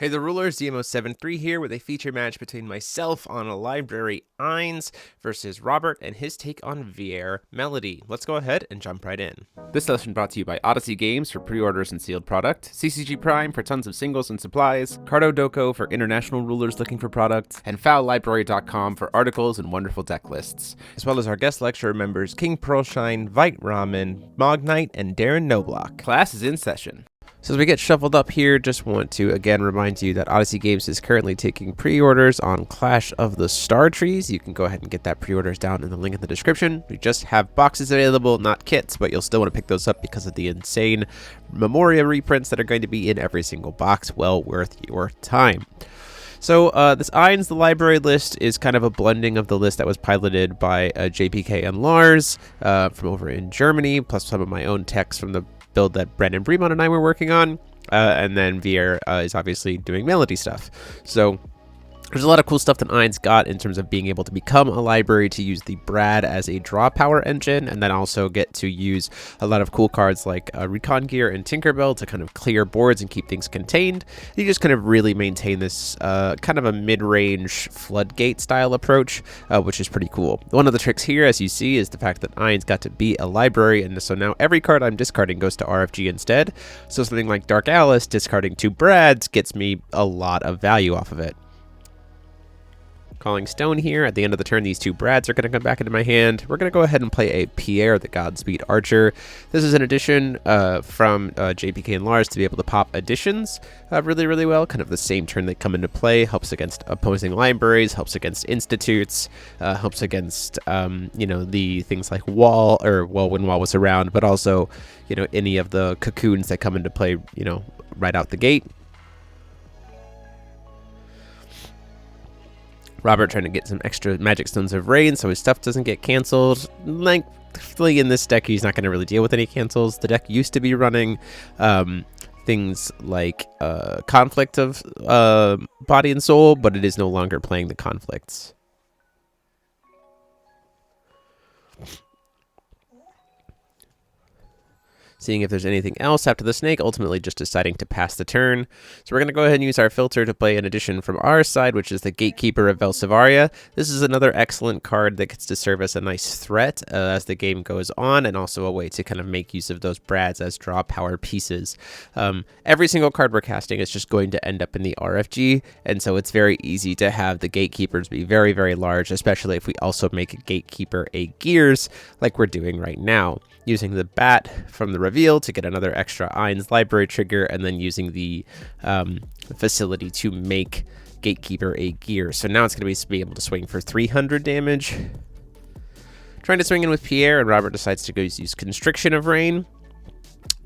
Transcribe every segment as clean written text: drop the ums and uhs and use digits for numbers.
Hey the rulers, DMO73 here with a feature match between myself on a Library Eins versus Robert and his take on Vier Melody. Let's go ahead and jump right in. This session brought to you by Odyssey Games for pre-orders and sealed product, TCG Prime for tons of singles and supplies, Cardo Doko for international rulers looking for products, and fowlibrary.com for articles and wonderful deck lists, as well as our guest lecturer members King Pearlshine, Vite Ramen, Mognite, and Darren Noblock. Class is in session. So as we get shuffled up here, just want to again remind you that Odyssey Games is currently taking pre-orders on Clash of the Star Trees. You can go ahead and get that pre-orders down in the link in the description. We just have boxes available, not kits, but you'll still want to pick those up because of the insane Memoria reprints that are going to be in every single box. Well worth your time. So this Eins, the library list, is kind of a blending of the list that was piloted by JPK and Lars from over in Germany, plus some of my own text from the build that Brandon Bremont and I were working on, and then Vier is obviously doing melody stuff. So there's a lot of cool stuff that Eins got in terms of being able to become a library, to use the Brad as a draw power engine, and then also get to use a lot of cool cards like Recon Gear and Tinkerbell to kind of clear boards and keep things contained. You just kind of really maintain this kind of a mid-range floodgate style approach, which is pretty cool. One of the tricks here, as you see, is the fact that Eins got to be a library, and so now every card I'm discarding goes to RFG instead. So something like Dark Alice discarding 2 Brads gets me a lot of value off of it. Calling Stone here. At the end of the turn, these 2 Brads are going to come back into my hand. We're going to go ahead and play a Pierre, the Godspeed Archer. This is an addition from JPK and Lars to be able to pop additions really well. Kind of the same turn they come into play. Helps against opposing libraries, helps against institutes, helps against, the things like Wall, or well, when Wall was around, but also, any of the cocoons that come into play, right out the gate. Robert trying to get some extra Magic Stones of Rain so his stuff doesn't get canceled. Thankfully, in this deck, he's not going to really deal with any cancels. The deck used to be running things like Conflict of Body and Soul, but it is no longer playing the conflicts. Seeing if there's anything else after the snake, ultimately just deciding to pass the turn. So we're going to go ahead and use our filter to play an addition from our side, which is the Gatekeeper of Velsivaria. This is another excellent card that gets to serve as a nice threat as the game goes on, and also a way to kind of make use of those Brads as draw power pieces. Every single card we're casting is just going to end up in the RFG, and so it's very easy to have the Gatekeepers be very, very large, especially if we also make a Gatekeeper a Gears, like we're doing right now. Using the Bat from the reveal to get another extra Eins library trigger, and then using the facility to make Gatekeeper a Gear. So now it's going to be able to swing for 300 damage. Trying to swing in with Pierre, and Robert decides to go use Constriction of Rain.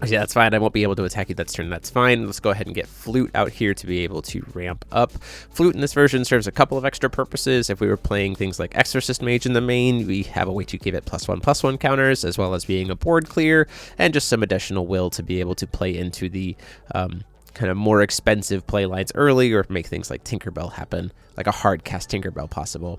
Yeah, that's fine. I won't be able to attack you that turn. That's fine. Let's go ahead and get Flute out here to be able to ramp up. Flute in this version serves a couple of extra purposes. If we were playing things like Exorcist Mage in the main, we have a way to give it +1/+1 counters, as well as being a board clear, and just some additional will to be able to play into the kind of more expensive play lines early, or make things like Tinkerbell happen, like a hard cast Tinkerbell possible.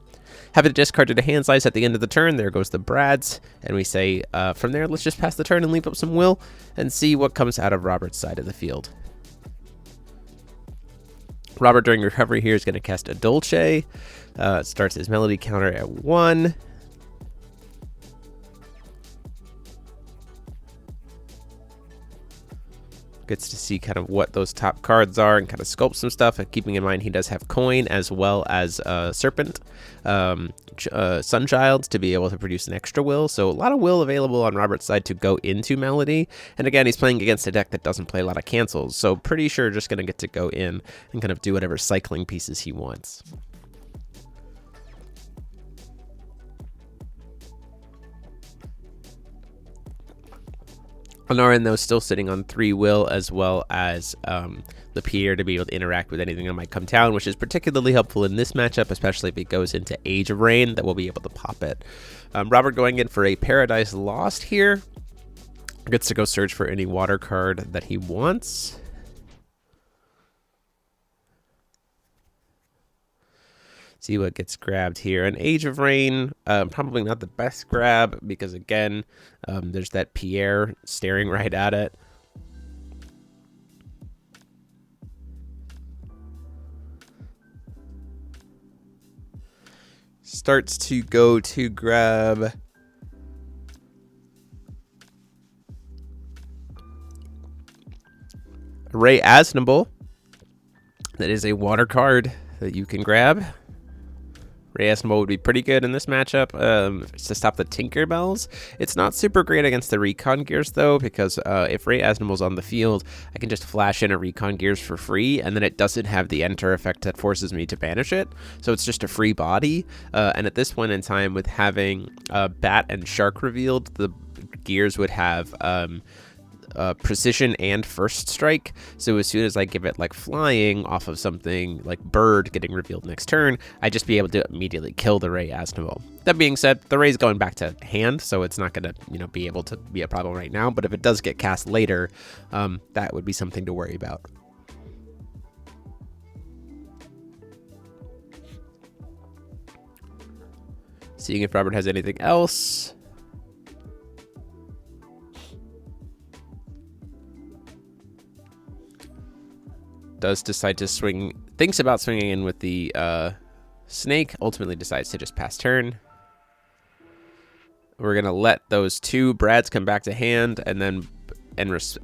Have it discarded a hand size at the end of the turn. There goes the Brads, and we say from there, let's just pass the turn and leave up some will and see what comes out of Robert's side of the field. Robert, during recovery here, is going to cast a Dolce. Starts his melody counter at 1. Gets to see kind of what those top cards are and kind of sculpt some stuff, and keeping in mind he does have Coin as well as Serpent, Sunchild to be able to produce an extra will. So a lot of will available on Robert's side to go into Melody. And again, he's playing against a deck that doesn't play a lot of cancels, so pretty sure just going to get to go in and kind of do whatever cycling pieces he wants. On our end, though, still sitting on 3 will, as well as the Pierre to be able to interact with anything that might come down, which is particularly helpful in this matchup, especially if it goes into Age of Rain, that we'll be able to pop it. Robert going in for a Paradise Lost here. Gets to go search for any water card that he wants. See what gets grabbed here. An Age of Rain, probably not the best grab, because again, there's that Pierre staring right at it. starts to go to grab Ray Asnable. That is a water card that you can grab. Ray Asnable would be pretty good in this matchup to stop the Tinkerbells. It's not super great against the Recon Gears, though, because if Ray Asnable's on the field, I can just flash in a Recon Gears for free, and then it doesn't have the enter effect that forces me to banish it. So it's just a free body. And at this point in time, with having Bat and Shark revealed, the Gears would have precision and first strike, so as soon as I give it like flying off of something like bird getting revealed next turn, I'd just be able to immediately kill the Ray Asnable. That being said, the Ray's going back to hand, so it's not going to be able to be a problem right now, but if it does get cast later, that would be something to worry about. Seeing if Robert has anything else. Does decide to swing, thinks about swinging in with the snake, ultimately decides to just pass turn. We're going to let those two Brads come back to hand, and then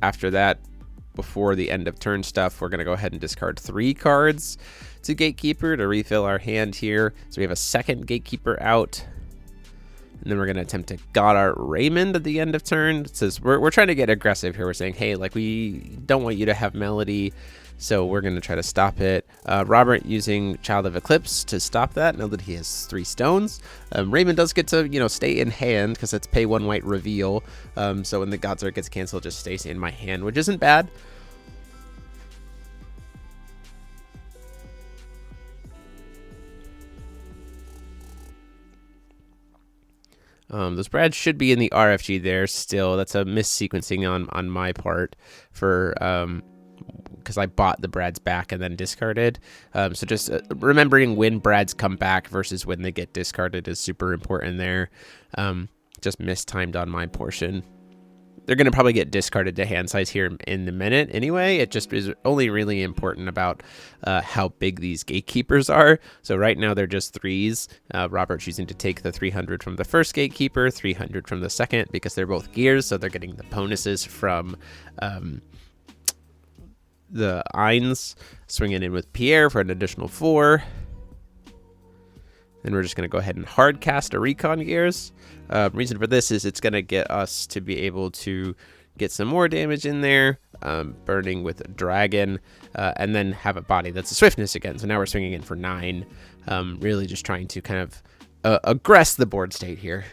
after that, before the end of turn stuff, we're going to go ahead and discard 3 cards to Gatekeeper to refill our hand here. So we have a second Gatekeeper out. And then we're going to attempt to Goddard Raymond at the end of turn. It says we're trying to get aggressive here. We're saying, hey, like, we don't want you to have Melody, so we're going to try to stop it. Robert using Child of Eclipse to stop that, now that he has 3 stones. Raymond does get to, stay in hand because it's pay 1 white reveal. So when the Godsart gets canceled, it just stays in my hand, which isn't bad. Those Brads should be in the RFG there still. That's a missequencing on my part for because I bought the Brads back and then discarded. So just remembering when Brads come back versus when they get discarded is super important there. Just mistimed on my portion. They're going to probably get discarded to hand size here in a minute anyway. It just is only really important about how big these Gatekeepers are. So right now they're just 3s. Robert choosing to take the 300 from the first Gatekeeper, 300 from the second, because they're both gears, so they're getting the bonuses from the Eins. Swinging in with Pierre for an additional 4. Then we're just going to go ahead and hard cast a Recon Gears. Reason for this is it's going to get us to be able to get some more damage in there, burning with a Dragon, and then have a body that's a Swiftness again. So now we're swinging in for 9, really just trying to kind of aggress the board state here.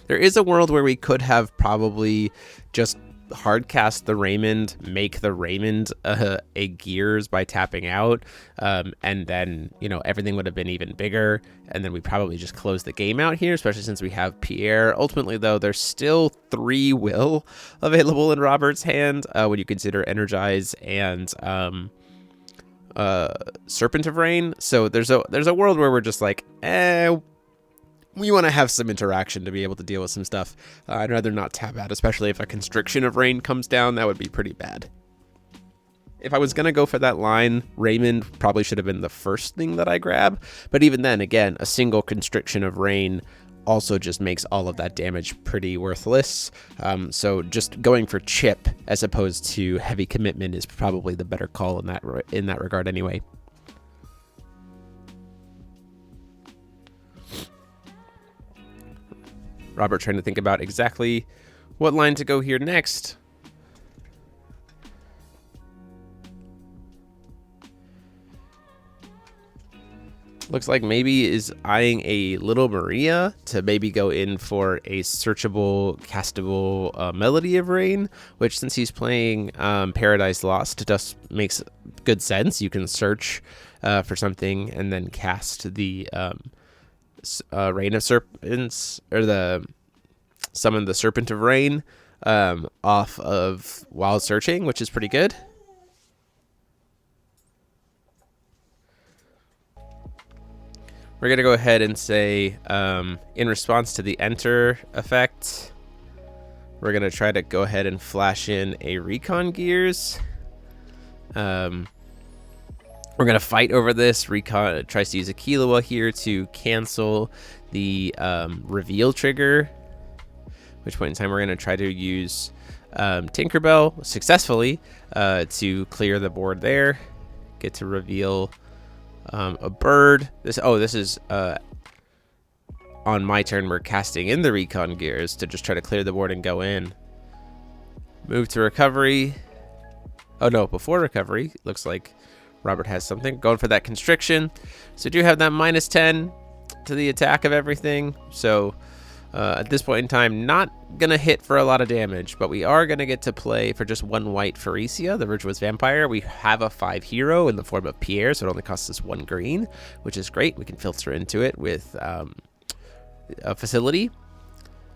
There is a world where we could have probably just hard cast the Raymond, make the Raymond a Gears by tapping out, and then everything would have been even bigger, and then we probably just close the game out here, especially since we have Pierre. Ultimately though, there's still 3 will available in Robert's hand when you consider Energize and Serpent of Rain. So there's a world where we're just like, we want to have some interaction to be able to deal with some stuff. I'd rather not tap out, especially if a Constriction of Rain comes down. That would be pretty bad. If I was going to go for that line, Raymond probably should have been the first thing that I grab. But even then, again, a single Constriction of Rain also just makes all of that damage pretty worthless. So just going for chip as opposed to heavy commitment is probably the better call in that regard anyway. Robert trying to think about exactly what line to go here next. Looks like maybe is eyeing a Little Maria to maybe go in for a searchable, castable Melody of Rain, which since he's playing Paradise Lost, just makes good sense. You can search for something and then cast the Rain of Serpents, or summon the Serpent of Rain off of while searching, which is pretty good. We're going to go ahead and say, in response to the enter effect, we're going to try to go ahead and flash in a Recon Gears. We're going to fight over this. Recon tries to use a Killua here to cancel the reveal trigger, which point in time we're going to try to use Tinkerbell successfully to clear the board there. Get to reveal a bird. This is on my turn. We're casting in the recon gears to just try to clear the board and go in. Move to recovery. Oh no, before recovery, looks like Robert has something. Going for that constriction. So do have that -10 to the attack of everything. So at this point in time, not going to hit for a lot of damage, but we are going to get to play for just 1 white Pharesia, the Virtuous Vampire. We have a 5 hero in the form of Pierre, so it only costs us 1 green, which is great. We can filter into it with a facility.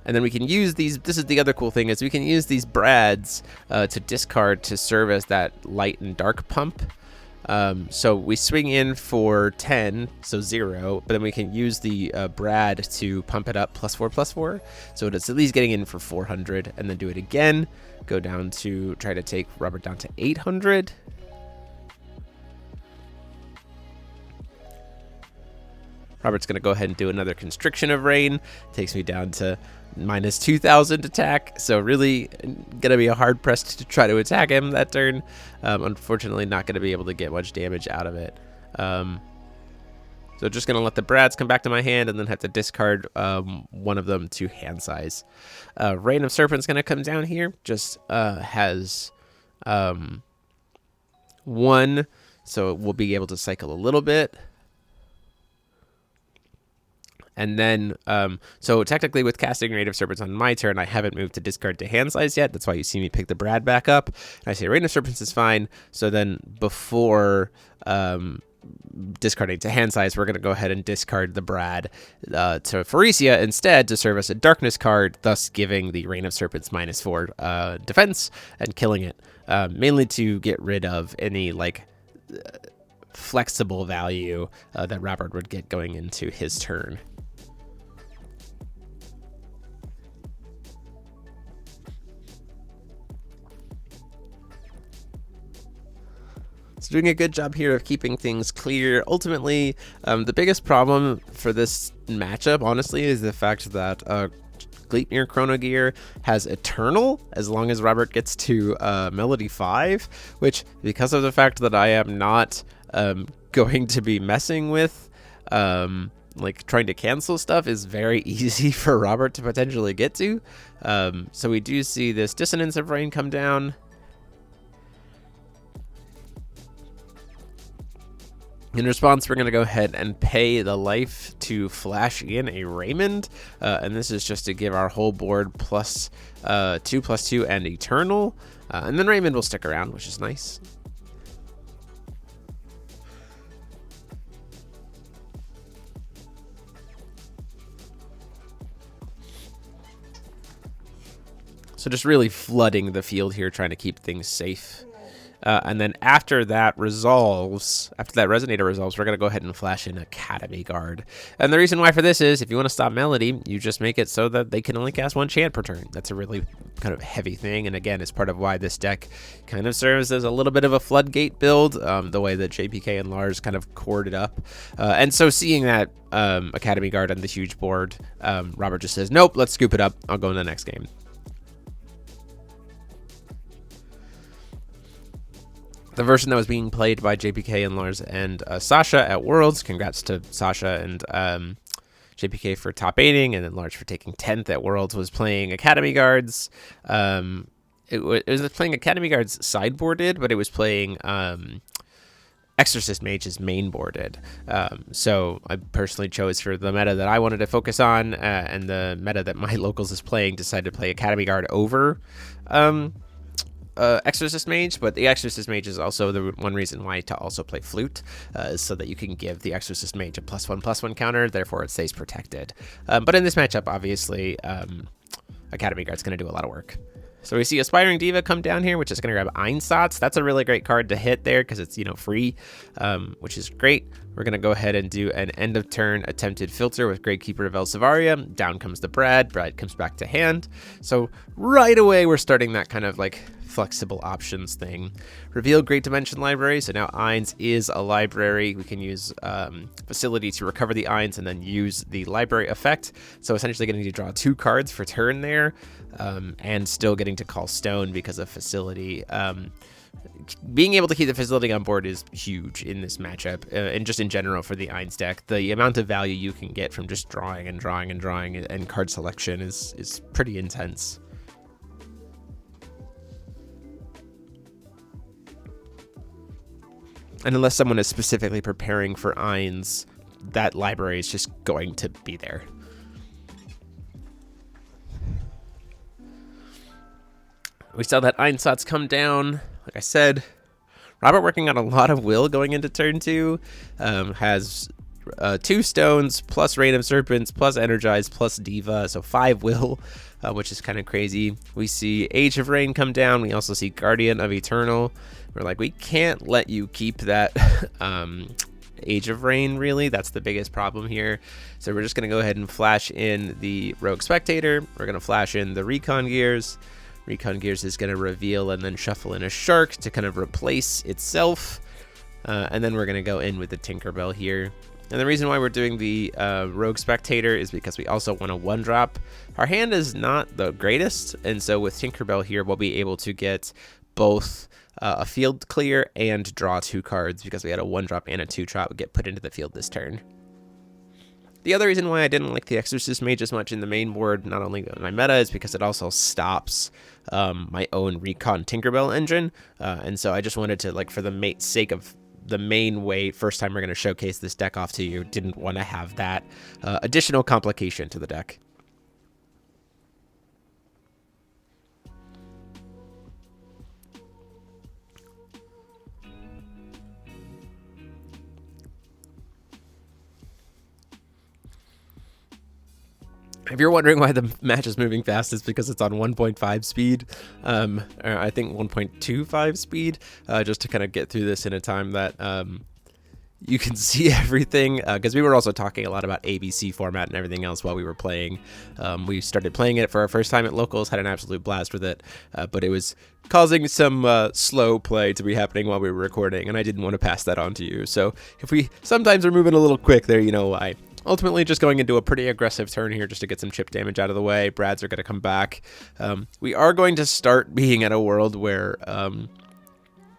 And then we can use these. This is the other cool thing, is we can use these Brads to discard to serve as that light and dark pump. So we swing in for 10, so 0, but then we can use the Brad to pump it up +4/+4. So it's at least getting in for 400, and then do it again. Go down to try to take Robert down to 800. Robert's going to go ahead and do another Constriction of Rain. Takes me down to -2000 attack. So really going to be a hard pressed to try to attack him that turn. Unfortunately, not going to be able to get much damage out of it. So just going to let the Brads come back to my hand and then have to discard one of them to hand size. Reign of Serpent's going to come down here. Just has 1, so we'll be able to cycle a little bit. And then, so technically with casting Reign of Serpents on my turn, I haven't moved to discard to hand size yet. That's why you see me pick the Brad back up. And I say Reign of Serpents is fine. So then before discarding to hand size, we're going to go ahead and discard the Brad to Pharesia instead to serve as a darkness card, thus giving the Reign of Serpents -4 defense and killing it, mainly to get rid of any like flexible value that Robert would get going into his turn. So doing a good job here of keeping things clear. Ultimately, the biggest problem for this matchup, honestly, is the fact that Gleipnir Chrono Gear has Eternal as long as Robert gets to Melody 5, which, because of the fact that I am not going to be messing with like trying to cancel stuff, is very easy for Robert to potentially get to. So we do see this Dissonance of Rain come down. In response, we're going to go ahead and pay the life to flash in a Raymond, and this is just to give our whole board +2/+2 and Eternal, and then Raymond will stick around, which is nice. So just really flooding the field here, trying to keep things safe. And then after that resolves, after that Resonator resolves, we're going to go ahead and flash in Academy Guard. And the reason why for this is, if you want to stop Melody, you just make it so that they can only cast 1 chant per turn. That's a really kind of heavy thing, and again, it's part of why this deck kind of serves as a little bit of a floodgate build, the way that JPK and Lars kind of cored it up. And so seeing that Academy Guard on the huge board, Robert just says, nope, let's scoop it up. I'll go in the next game. The version that was being played by JPK and Lars and Sasha at Worlds. Congrats to Sasha and JPK for top 8ing, and then Lars for taking 10th at Worlds, was playing Academy Guards. It was playing Academy Guards sideboarded, but it was playing Exorcist Mage's mainboarded. So I personally chose for the meta that I wanted to focus on, and the meta that my locals is playing, decided to play Academy Guard over Exorcist Mage, but the Exorcist Mage is also the one reason why to also play Flute, so that you can give the Exorcist Mage a +1/+1 counter, therefore it stays protected. But in this matchup, obviously, Academy Guard's going to do a lot of work. So we see Aspiring Diva come down here, which is going to grab Einsatz. That's a really great card to hit there because it's, free, which is great. We're going to go ahead and do an end of turn attempted filter with Gravekeeper of Elseviria. Down comes the Brad. Brad comes back to hand. So right away, we're starting that kind of like flexible options thing. Reveal Great Dimension Library. So now Eins is a library. We can use Facility to recover the Eins and then use the library effect. So essentially getting to draw 2 cards for turn there, and still getting to call Stone because of Facility. Being able to keep the Facility on board is huge in this matchup, and just in general for the Eins deck. The amount of value you can get from just drawing and drawing and drawing and card selection is pretty intense. And unless someone is specifically preparing for Eins, that library is just going to be there. We saw that Einsatz come down. Like I said, Robert working on a lot of will going into turn 2. Has 2 stones, plus Reign of Serpents, plus Energize, plus Diva, so 5 will, which is kind of crazy. We see Age of Rain come down. We also see Guardian of Eternal. We're like, we can't let you keep that Age of Rain, really. That's the biggest problem here. So we're just going to go ahead and flash in the Rogue Spectator. We're going to flash in the Recon Gears. Recon Gears is going to reveal and then shuffle in a Shark to kind of replace itself. And then we're going to go in with the Tinkerbell here. And the reason why we're doing the Rogue Spectator is because we also want a 1-drop. Our hand is not the greatest, and so with Tinkerbell here, we'll be able to get both a field clear and draw 2 cards because we had a 1-drop and a 2-drop get put into the field this turn. The other reason why I didn't like the Exorcist Mage as much in the main board, not only in my meta, is because it also stops my own Recon Tinkerbell engine. And so I just wanted to, like, for the sake of the main way, first time we're going to showcase this deck off to you, didn't want to have that additional complication to the deck. If you're wondering why the match is moving fast, it's because it's on 1.5 speed, or I think 1.25 speed, just to kind of get through this in a time that you can see everything, because we were also talking a lot about ABC format and everything else while we were playing. We started playing it for our first time at Locals, had an absolute blast with it, but it was causing some slow play to be happening while we were recording, and I didn't want to pass that on to you. So if we sometimes are moving a little quick there, you know why. Ultimately, just going into a pretty aggressive turn here just to get some chip damage out of the way. Brads are going to come back. We are going to start being at a world where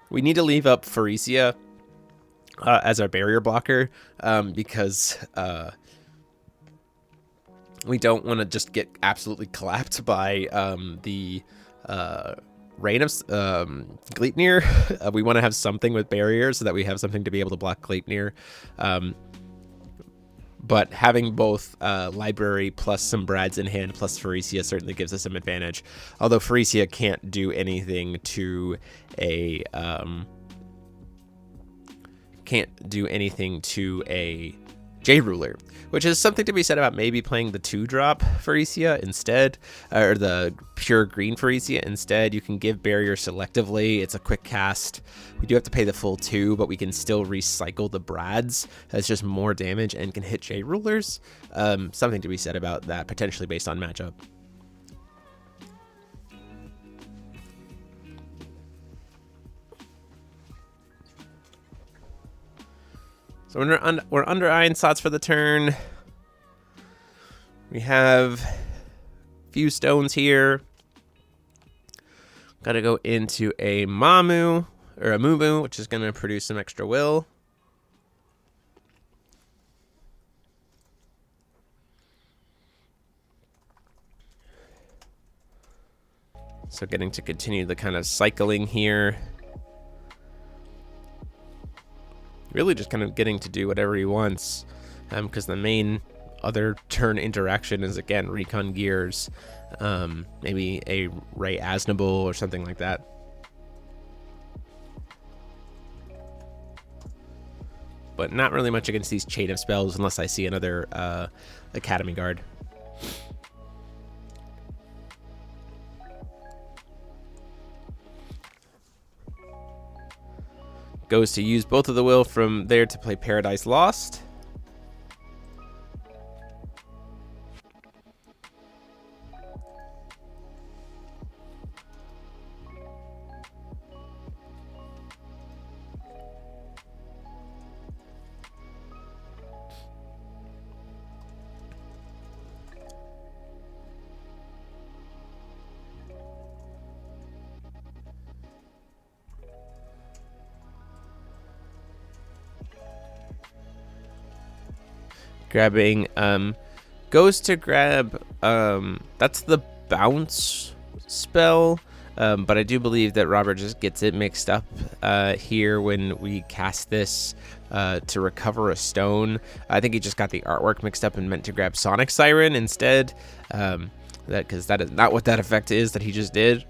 we need to leave up Pharesia as our barrier blocker, because we don't want to just get absolutely clapped by the Reign of Gleipnir. We want to have something with barriers so that we have something to be able to block Gleipnir. But having both Library plus some Brads in hand plus Pharesia certainly gives us some advantage. Although Pharesia can't do anything to a J-Ruler, which is something to be said about maybe playing the 2-drop Pharesia instead, or the pure green Pharesia instead. You can give barrier selectively. It's a quick cast. We do have to pay the full 2, but we can still recycle the Brads. That's just more damage and can hit J-Rulers. Something to be said about that, potentially based on matchup. So we're under Einsatz for the turn. We have a few stones here. Got to go into a Mamu, or a Mumu, which is going to produce some extra will. So getting to continue the kind of cycling here. Really just kind of getting to do whatever he wants, because the main other turn interaction is, again, Recon Gears, maybe a Ray Asnable or something like that. But not really much against these Chain of Spells unless I see another Academy Guard. Goes to use both of the will from there to play Paradise Lost. Grabbing goes to grab, that's the bounce spell, but I do believe that Robert just gets it mixed up here when we cast this to recover a stone. I think he just got the artwork mixed up and meant to grab Sonic Siren instead, because that is not what that effect is that he just did.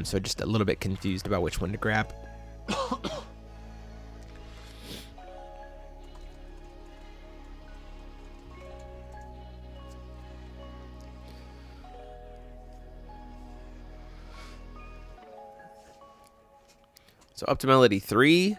So just a little bit confused about which one to grab. So up to Melody 3.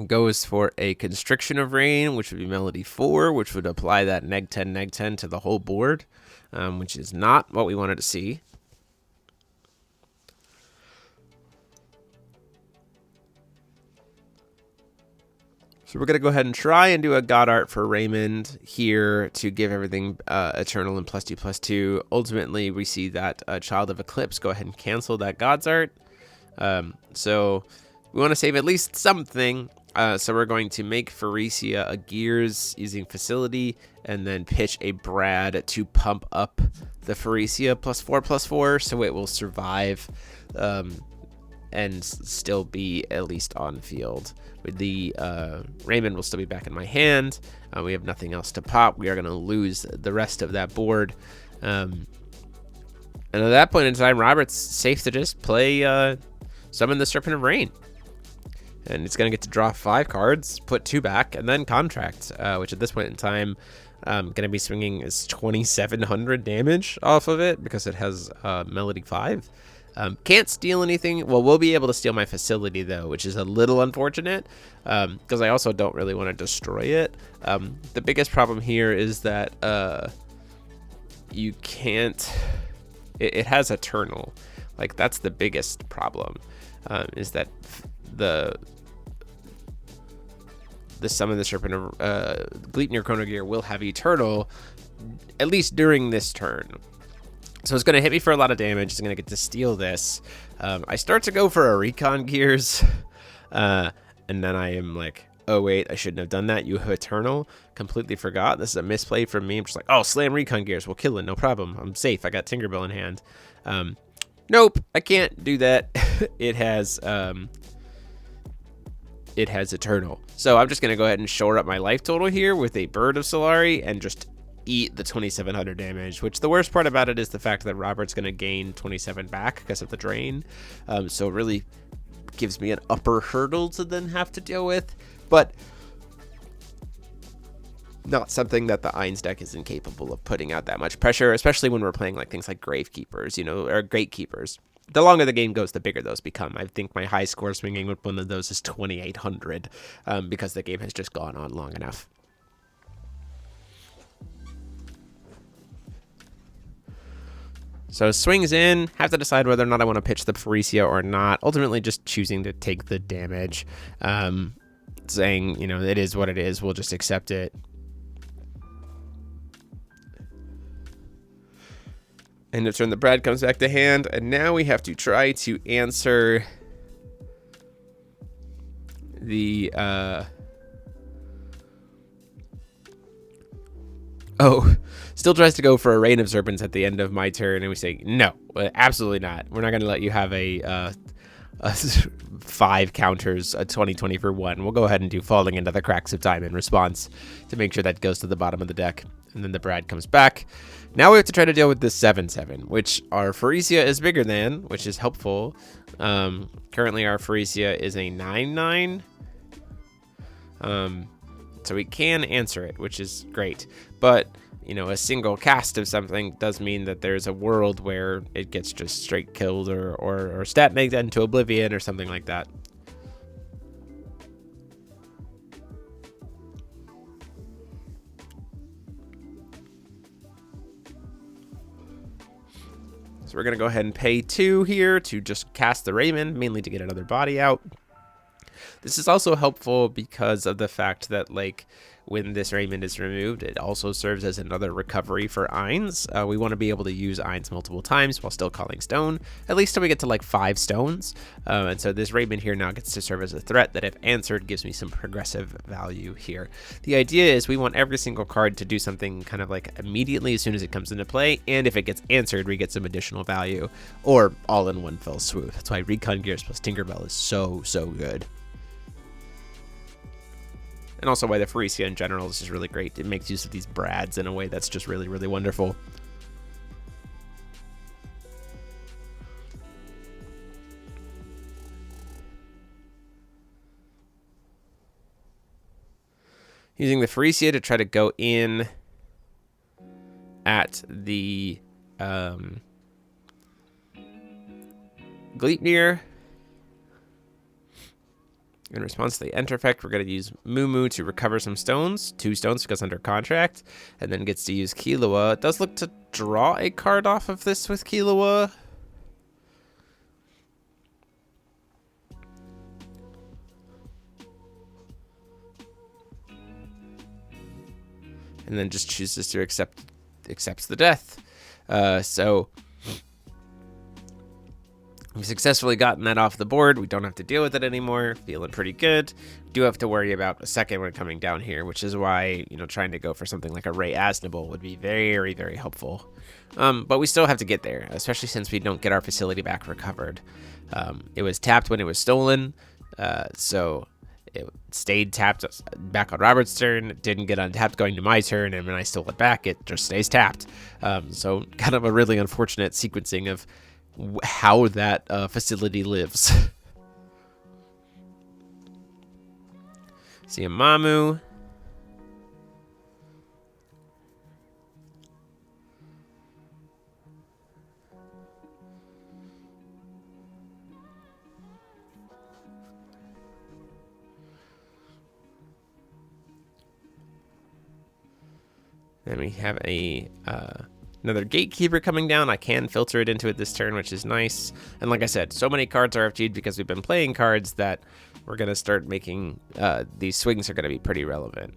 Goes for a Constriction of Rain, which would be Melody 4, which would apply that neg 10 to the whole board, which is not what we wanted to see. So we're going to go ahead and try and do a God Art for Raymond here to give everything Eternal and +2/+2. Ultimately, we see that Child of Eclipse go ahead and cancel that God's Art. So we want to save at least something. So we're going to make Pharesia a Gears using Facility, and then pitch a Brad to pump up the Pharesia +4/+4, so it will survive and still be at least on field. With the Raymond will still be back in my hand. We have nothing else to pop. We are going to lose the rest of that board. And at that point in time, Robert's safe to just play Summon the Serpent of Rain. And it's going to get to draw 5 cards, put 2 back, and then Contract, which at this point in time, going to be swinging is 2,700 damage off of it because it has Melody 5. Can't steal anything. Well, we'll be able to steal my Facility, though, which is a little unfortunate because I also don't really want to destroy it. The biggest problem here is that you can't... It has Eternal. Like, that's the biggest problem, is that the Summon the Serpent of Gleipnir Chronogear will have Eternal, at least during this turn. So it's going to hit me for a lot of damage. It's going to get to steal this. I start to go for a Recon Gears, and then I am like, oh wait, I shouldn't have done that. You have Eternal. Completely forgot. This is a misplay from me. I'm just like, oh, slam Recon Gears. We'll kill it. No problem. I'm safe. I got Tinkerbell in hand. Nope, I can't do that. It has Eternal. So I'm just going to go ahead and shore up my life total here with a Bird of Solari and just eat the 2,700 damage, which the worst part about it is the fact that Robert's going to gain 27 back because of the drain. So it really gives me an upper hurdle to then have to deal with, but not something that the Eins deck is incapable of putting out that much pressure, especially when we're playing like things like Gravekeepers, you know, or Gatekeepers. The longer the game goes, the bigger those become. I think my high score swinging with one of those is 2,800 because the game has just gone on long enough. So swings in, have to decide whether or not I want to pitch the Pharesia or not. Ultimately just choosing to take the damage, saying, you know, it is what it is. We'll just accept it. End of turn, the Brad comes back to hand, and now we have to try to answer the, still tries to go for a Rain of Serpents at the end of my turn, and we say, no, absolutely not. We're not going to let you have a 5 counters, a 20/20 for 1. We'll go ahead and do Falling into the Cracks of Time in response to make sure that goes to the bottom of the deck. And then the Brad comes back. Now we have to try to deal with this 7/7, which our Pharesia is bigger than, which is helpful. Currently our Pharesia is a 9/9. So we can answer it, which is great. But, you know, a single cast of something does mean that there's a world where it gets just straight killed or stat negged into oblivion or something like that. So we're going to go ahead and pay 2 here to just cast the Raymond, mainly to get another body out. This is also helpful because of the fact that, like, when this Raymond is removed, it also serves as another recovery for Eins. We want to be able to use Eins multiple times while still calling stone, at least till we get to like 5 stones. And so this Raymond here now gets to serve as a threat that if answered gives me some progressive value here. The idea is we want every single card to do something kind of like immediately as soon as it comes into play, and if it gets answered, we get some additional value, or all in one fell swoop. That's why Recon Gears plus Tinkerbell is so good. And also why the Pharesia in general is just really great. It makes use of these Brads in a way that's just really wonderful. Using the Pharesia to try to go in at the Gleipnir. In response to the enter effect, we're going to use Moo to recover some stones. 2 stones because under contract. And then gets to use Killua. It does look to draw a card off of this with Killua. And then just chooses to accepts the death. So we've successfully gotten that off the board. We don't have to deal with it anymore. Feeling pretty good. Do have to worry about a second one coming down here, which is why, you know, trying to go for something like a Ray Asnable would be very helpful. But we still have to get there, especially since we don't get our facility back recovered. It was tapped when it was stolen, so it stayed tapped back on Robert's turn. It didn't get untapped going to my turn, and when I stole it back, it just stays tapped. So kind of a really unfortunate sequencing of how that facility lives. See a Mamu. Then we have a another Gatekeeper coming down. I can filter it into it this turn, which is nice. And like I said, so many cards are RFG'd because we've been playing cards that we're going to start making, these swings are going to be pretty relevant.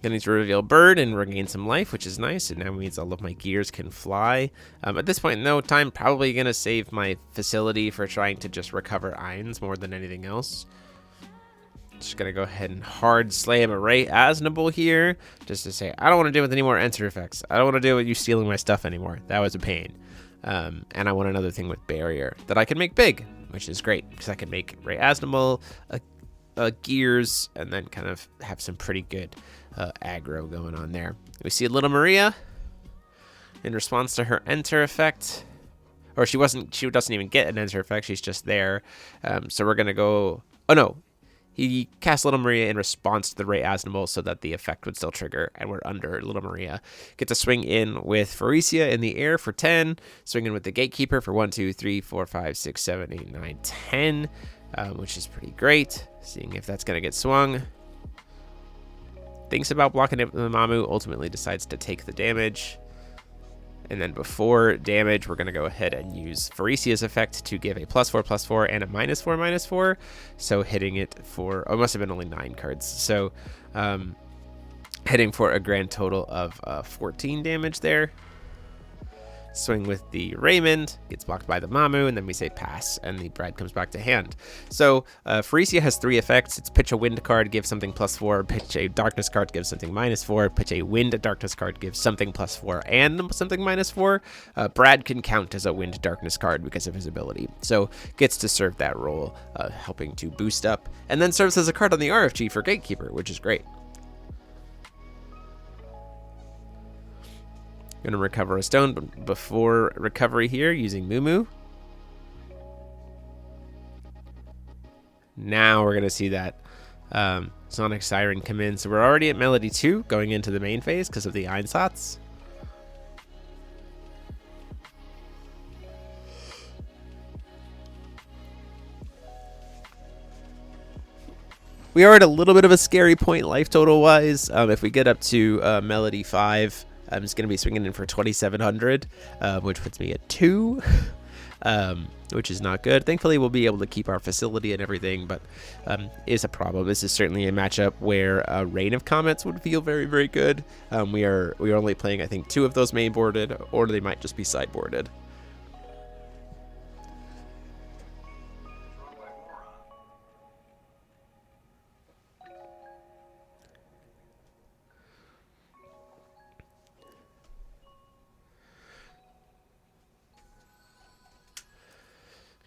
Gonna need to reveal Bird and regain some life, which is nice. It now means all of my gears can fly. At this point, no time, probably going to save my facility for trying to just recover Eins more than anything else. Just gonna go ahead and hard slam a Ray Asnable here, just to say I don't want to deal with any more enter effects. I don't want to deal with you stealing my stuff anymore. That was a pain. And I want another thing with Barrier that I can make big, which is great because I can make Ray Asnable, Gears, and then kind of have some pretty good aggro going on there. We see Little Maria in response to her enter effect, or she doesn't even get an enter effect. She's just there. So we're gonna go. Oh no. He cast Little Maria in response to the Ray Asnable so that the effect would still trigger, and we're under Little Maria. Get to swing in with Pharesia in the air for 10, swing in with the Gatekeeper for 1, 2, 3, 4, 5, 6, 7, 8, 9, 10, which is pretty great. Seeing if that's going to get swung. Thinks about blocking it with the Mamu, ultimately decides to take the damage. And then before damage, we're going to go ahead and use Pharesia's effect to give a +4/+4 and a -4/-4. So hitting it for, oh, it must have been only 9 cards. So hitting for a grand total of 14 damage there. Swing with the Raymond, gets blocked by the Mamu, and then we say pass, and the Brad comes back to hand. So Pharesia has 3 effects. It's pitch a wind card, give something +4, pitch a darkness card, give something -4, pitch a wind darkness card, give something +4 and something -4. Brad can count as a wind darkness card because of his ability. So gets to serve that role, helping to boost up, and then serves as a card on the RFG for Gatekeeper, which is great. Gonna recover a stone, but before recovery here, using Moo. Now we're gonna see that Sonic Siren come in. So we're already at Melody 2, going into the main phase because of the Einsatz. We are at a little bit of a scary point life total wise. If we get up to Melody 5, I'm just going to be swinging in for 2,700, which puts me at 2. which is not good. Thankfully, we'll be able to keep our facility and everything, but is a problem. This is certainly a matchup where a Rain of Comets would feel very, very good. We are only playing, I think, 2 of those main boarded, or they might just be sideboarded.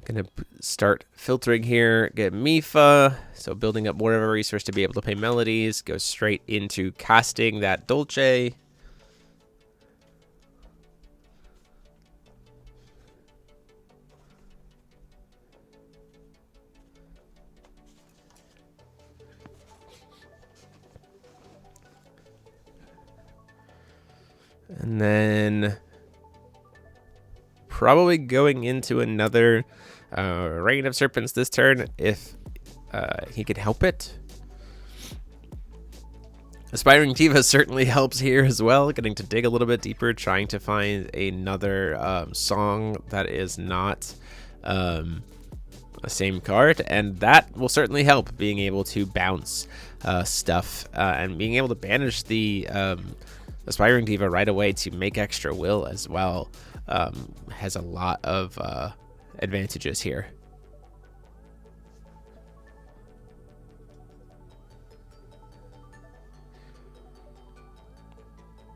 Gonna start filtering here, get Mifa, so building up more of a resource to be able to play melodies, go straight into casting that Dolce. And then probably going into another Rain of Serpents this turn if he could help it. Aspiring Diva certainly helps here as well, getting to dig a little bit deeper, trying to find another song that is not a same card, and that will certainly help, being able to bounce stuff and being able to banish the Aspiring Diva right away to make extra will as well. Has a lot of advantages here.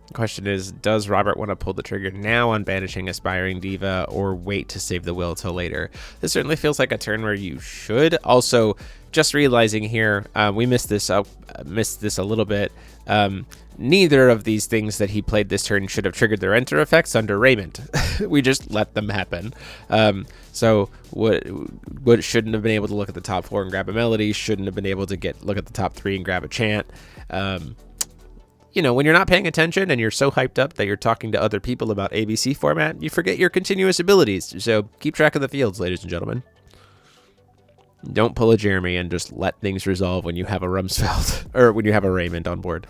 The question is, does Robert want to pull the trigger now on banishing Aspiring Diva or wait to save the will till later? This certainly feels like a turn where you should. Also, just realizing here, we missed this a little bit. Neither of these things that he played this turn should have triggered their enter effects under Raymond. We just let them happen. So what shouldn't have been able to look at the top 4 and grab a melody, shouldn't have been able to look at the top 3 and grab a chant. You know, when you're not paying attention and you're so hyped up that you're talking to other people about ABC format, you forget your continuous abilities. So keep track of the fields, ladies and gentlemen. Don't pull a Jeremy and just let things resolve when you have a Rumsfeld or when you have a Raymond on board.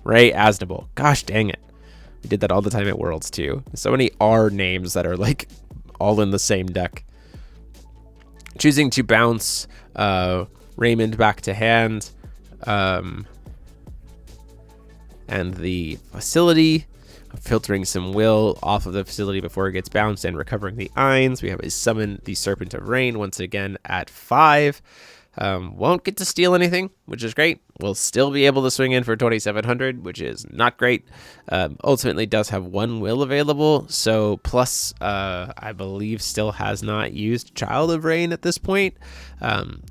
Ray Asnable. Gosh dang it. We did that all the time at Worlds too. So many R names that are like all in the same deck. Choosing to bounce Raymond back to hand. And the facility, filtering some will off of the facility before it gets bounced and recovering the Eins. We have a summon the Serpent of Rain once again at 5. Won't get to steal anything, which is great. We'll still be able to swing in for 2,700, which is not great. Ultimately does have 1 will available, so plus I believe still has not used Child of Rain at this point.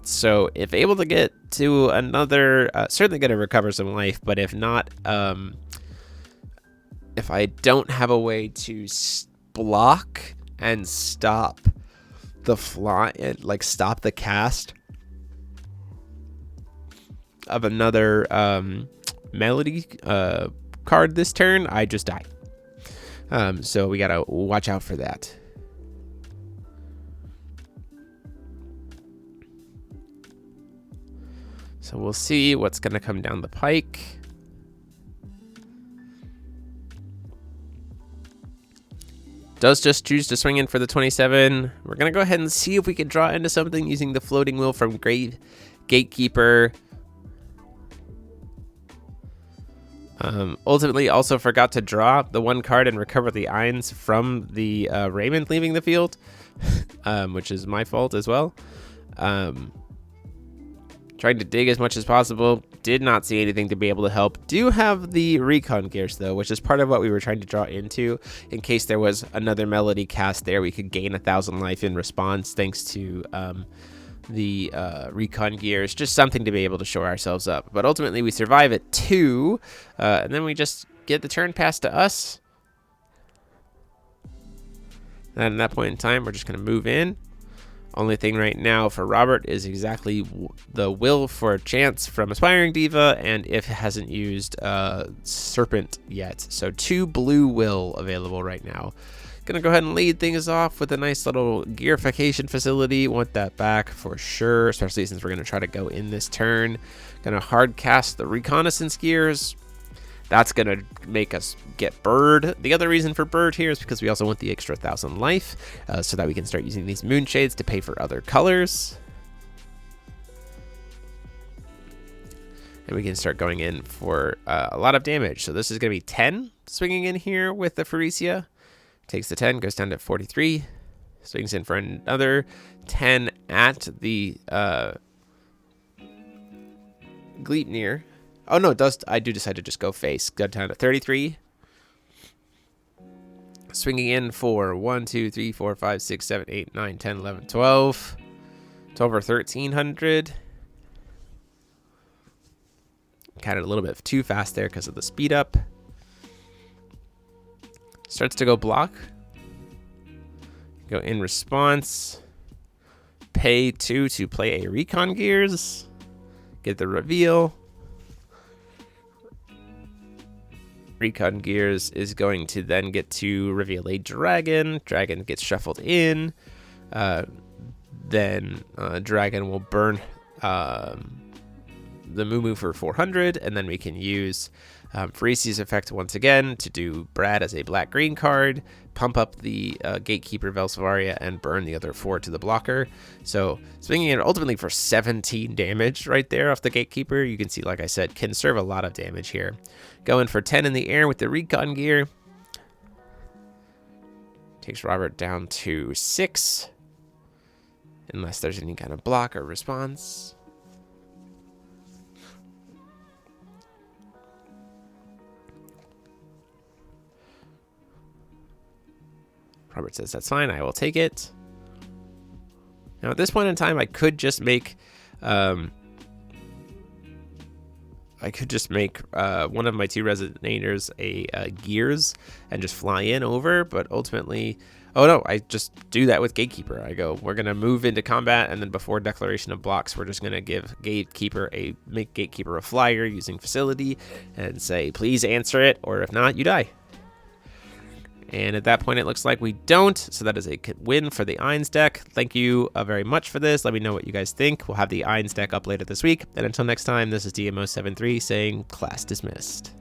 So if able to get to another, certainly going to recover some life, but if not, if I don't have a way to block and stop the fly, like stop the cast of another melody card this turn, I just die. So we gotta watch out for that. So we'll see what's gonna come down the pike. Does just choose to swing in for the 27. We're gonna go ahead and see if we can draw into something using the floating will from Grave Gatekeeper. Ultimately also forgot to draw the 1 card and recover the Eins from the Raymond leaving the field, which is my fault as well. Trying to dig as much as possible. Did not see anything to be able to help. Do have the recon gears though, which is part of what we were trying to draw into. In case there was another melody cast there, we could gain 1,000 life in response thanks to the recon gears. Just something to be able to show ourselves up. But ultimately we survive at 2, and then we just get the turn pass to us. And at that point in time, we're just going to move in. Only thing right now for Robert is exactly the will for a chance from Aspiring Diva, and if it hasn't used Serpent yet. So 2 blue will available right now. Gonna go ahead and lead things off with a nice little gearification facility. Want that back for sure, especially since we're gonna try to go in this turn. Gonna hard cast the reconnaissance gears. That's going to make us get bird. The other reason for bird here is because we also want the extra 1,000 life so that we can start using these moonshades to pay for other colors. And we can start going in for a lot of damage. So this is going to be 10 swinging in here with the Pharesia. Takes the 10, goes down to 43. Swings in for another 10 at the Gleipnir. Oh no, it does. I do decide to just go face. Go down to 33. Swinging in for 1, 2, 3, 4, 5, 6, 7, 8, 9, 10, 11, 12. It's over 1,300. Kind of a little bit too fast there because of the speed up. Starts to go block. Go in response. Pay 2 to play a Recon Gears. Get the reveal. Recon Gears is going to then get to reveal a dragon. Dragon gets shuffled in. Then dragon will burn the Moo for 400, and then we can use Pharesia's effect once again to do Brad as a black-green card, pump up the Gatekeeper Velsivaria, and burn the other 4 to the blocker. So swinging it ultimately for 17 damage right there off the Gatekeeper. You can see, like I said, can serve a lot of damage here. Going for 10 in the air with the Recon Gear. Takes Robert down to 6, unless there's any kind of block or response. Robert says, that's fine, I will take it. Now, at this point in time, I could just make one of my 2 Resonators a Gears and just fly in over, but ultimately, oh no, I just do that with Gatekeeper. I go, we're going to move into combat, and then before declaration of blocks, we're just going to make Gatekeeper a flyer using Facility and say, please answer it, or if not, you die. And at that point, it looks like we don't. So that is a win for the Eins deck. Thank you very much for this. Let me know what you guys think. We'll have the Eins deck up later this week. And until next time, this is DMO73 saying class dismissed.